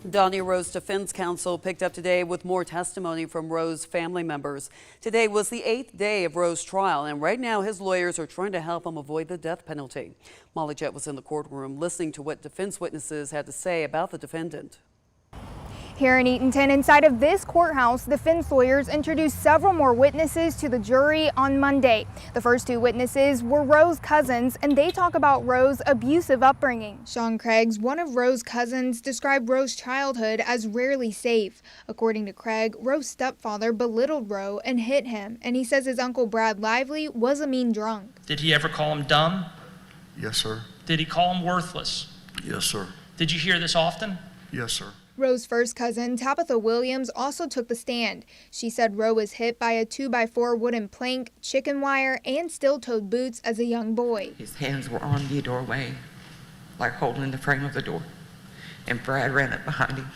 Donnie Rowe's defense counsel picked up today with more testimony from Rowe's family members. Today was the 8th day of Rowe's trial, and right now his lawyers are trying to help him avoid the death penalty. Milledgeville was in the courtroom listening to what defense witnesses had to say about the defendant. Here in Eatonton, inside of this courthouse, defense lawyers introduced several more witnesses to the jury on Monday. The first two witnesses were Rowe's cousins, and they talk about Rowe's abusive upbringing. Shawn Craig, one of Rowe's cousins, described Rowe's childhood as rarely safe. According to Craig, Rowe's stepfather belittled Rowe and hit him, and he says his uncle Brad Lively was a mean drunk. Did he ever call him dumb? Yes, sir. Did he call him worthless? Yes, sir. Did you hear this often? Yes, sir. Rowe's first cousin, Tabitha Williams, also took the stand. She said Rowe was hit by a 2x4 wooden plank, chicken wire, and steel-toed boots as a young boy. His hands were on the doorway, like holding the frame of the door, and Brad ran up behind him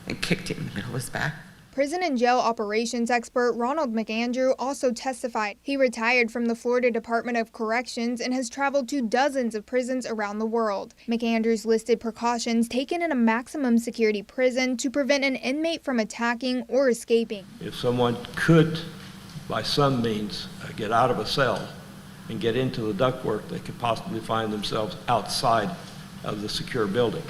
and kicked him in the middle of his back. Prison and jail operations expert Ronald McAndrew also testified. He retired from the Florida Department of Corrections and has traveled to dozens of prisons around the world. McAndrews listed precautions taken in a maximum security prison to prevent an inmate from attacking or escaping. If someone could, by some means, get out of a cell and get into the ductwork, they could possibly find themselves outside of the secure building.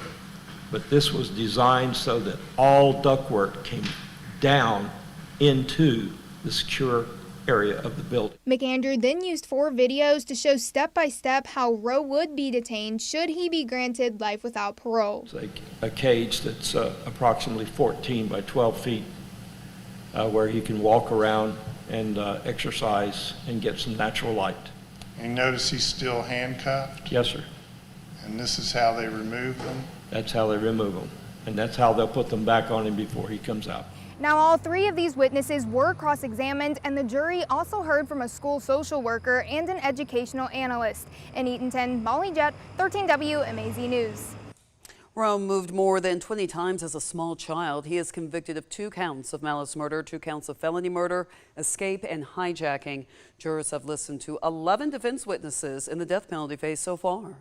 But this was designed so that all ductwork came down into the secure area of the building. McAndrew then used 4 videos to show step-by-step how Rowe would be detained should he be granted life without parole. It's a cage that's approximately 14 by 12 feet where he can walk around and exercise and get some natural light. And notice he's still handcuffed? Yes, sir. And this is how they remove them? That's how they remove them. And that's how they'll put them back on him before he comes out. Now, all 3 of these witnesses were cross-examined, and the jury also heard from a school social worker and an educational analyst. In Eatonton, Molly Jett, 13 WMAZ News. Rowe moved more than 20 times as a small child. He is convicted of 2 counts of malice murder, 2 counts of felony murder, escape, and hijacking. Jurors have listened to 11 defense witnesses in the death penalty phase so far.